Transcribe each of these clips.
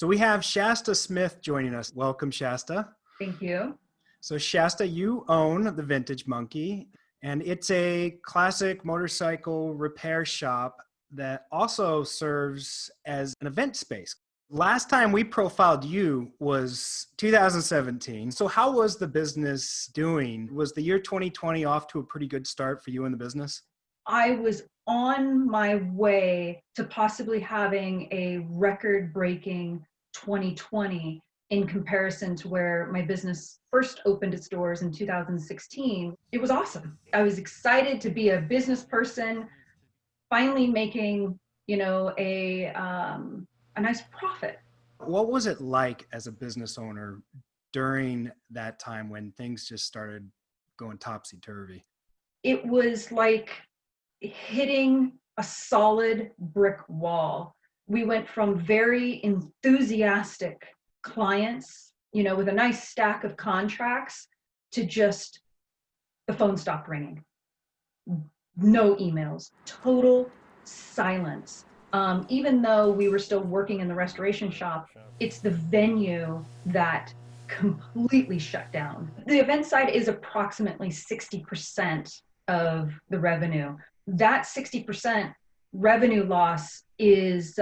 So we have Shasta Smith joining us. Welcome, Shasta. Thank you. So Shasta, you own the Vintage Monkey, and it's a classic motorcycle repair shop that also serves as an event space. Last time we profiled you was 2017. So how was the business doing? Was the year 2020 off to a pretty good start for you in the business? I was on my way to possibly having a record-breaking 2020 in comparison to where my business first opened its doors in 2016. It was awesome. I was excited to be a business person, finally making, a nice profit. What was it like as a business owner during that time when things just started going topsy-turvy? It was like hitting a solid brick wall. We went from very enthusiastic clients, with a nice stack of contracts, to just the phone stopped ringing. No emails, total silence. Even though we were still working in the restoration shop, it's the venue that completely shut down. The event side is approximately 60% of the revenue. That 60% revenue loss is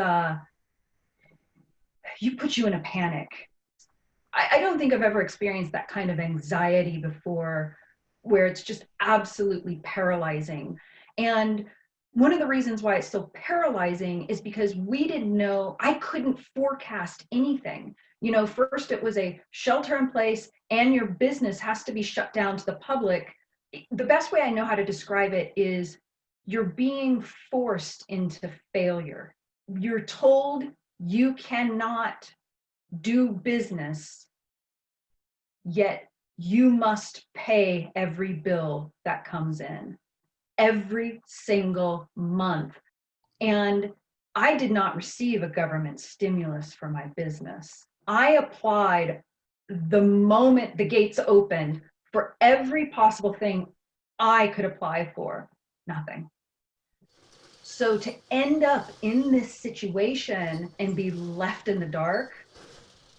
puts you in a panic. I don't think I've ever experienced that kind of anxiety before, where it's just absolutely paralyzing. And one of the reasons why it's so paralyzing is because we didn't know, I couldn't forecast anything. First it was a shelter in place and your business has to be shut down to the public. The best way I know how to describe it is you're being forced into failure. You're told you cannot do business, yet you must pay every bill that comes in every single month. And I did not receive a government stimulus for my business. I applied the moment the gates opened for every possible thing I could apply for. Nothing. So to end up in this situation and be left in the dark,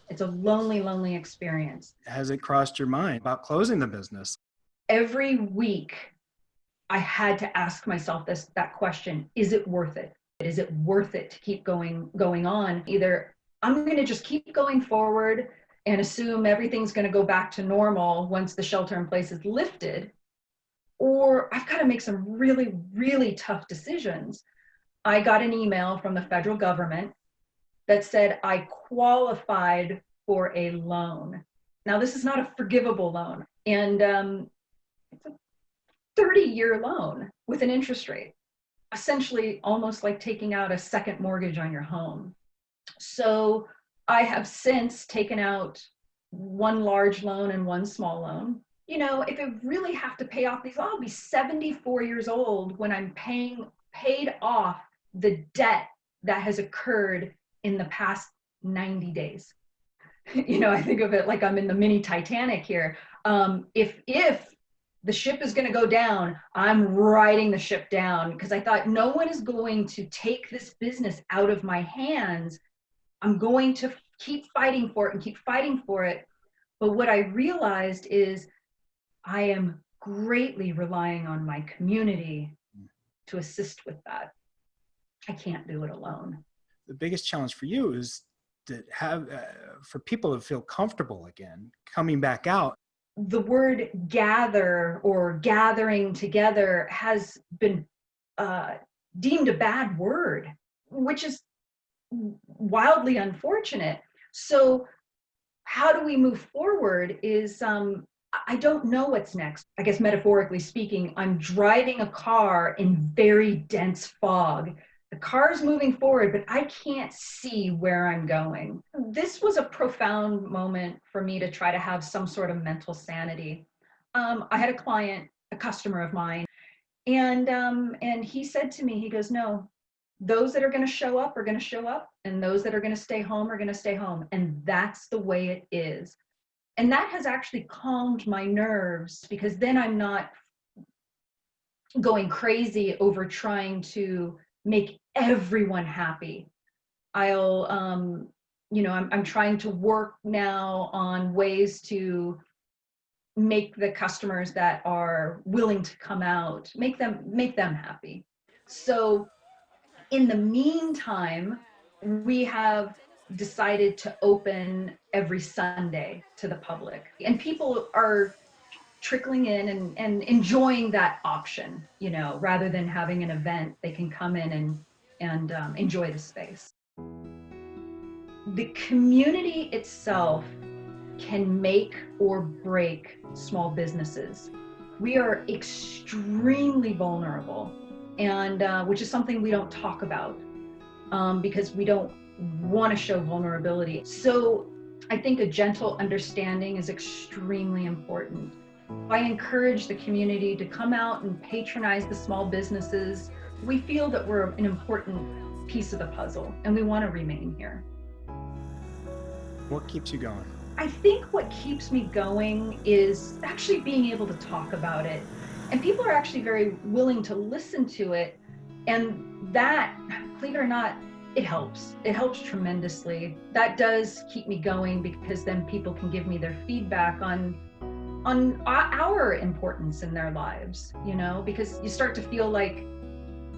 it's a lonely, lonely experience. Has it crossed your mind about closing the business? Every week, I had to ask myself that question: is it worth it? Is it worth it to keep going on? Either I'm going to just keep going forward and assume everything's going to go back to normal once the shelter in place is lifted, or I've got to make some really, really tough decisions. I got an email from the federal government that said I qualified for a loan. Now, this is not a forgivable loan, and it's a 30-year loan with an interest rate, essentially almost like taking out a second mortgage on your home. So I have since taken out one large loan and one small loan. If I really have to pay off these, I'll be 74 years old when I'm paid off the debt that has occurred in the past 90 days. I think of it like I'm in the mini Titanic here. If the ship is going to go down, I'm riding the ship down, because I thought no one is going to take this business out of my hands. I'm going to keep fighting for it and keep fighting for it. But what I realized is I am greatly relying on my community to assist with that. I can't do it alone. The biggest challenge for you is to have, for people to feel comfortable again, coming back out. The word gather or gathering together has been deemed a bad word, which is wildly unfortunate. So how do we move forward is, I don't know what's next. I guess metaphorically speaking, I'm driving a car in very dense fog. The car's moving forward, but I can't see where I'm going. This was a profound moment for me to try to have some sort of mental sanity. I had a customer of mine, and he said to me, he goes, "No, those that are going to show up are going to show up, and those that are going to stay home are going to stay home. And that's the way it is." And that has actually calmed my nerves, because then I'm not going crazy over trying to make everyone happy. I'll I'm trying to work now on ways to make the customers that are willing to come out, make them happy. So in the meantime, we have decided to open every Sunday to the public, and people are trickling in and enjoying that option, rather than having an event, they can come in and enjoy the space. The community itself can make or break small businesses. We are extremely vulnerable, and which is something we don't talk about because we don't want to show vulnerability. So I think a gentle understanding is extremely important. I encourage the community to come out and patronize the small businesses. We feel that we're an important piece of the puzzle, and we want to remain here. What keeps you going? I think what keeps me going is actually being able to talk about it. And people are actually very willing to listen to it. And that, believe it or not, it helps. It helps tremendously. That does keep me going, because then people can give me their feedback on our importance in their lives, because you start to feel like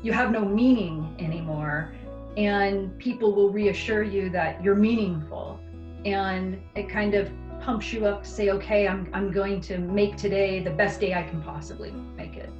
you have no meaning anymore, and people will reassure you that you're meaningful. And it kind of pumps you up to say, okay, I'm going to make today the best day I can possibly make it.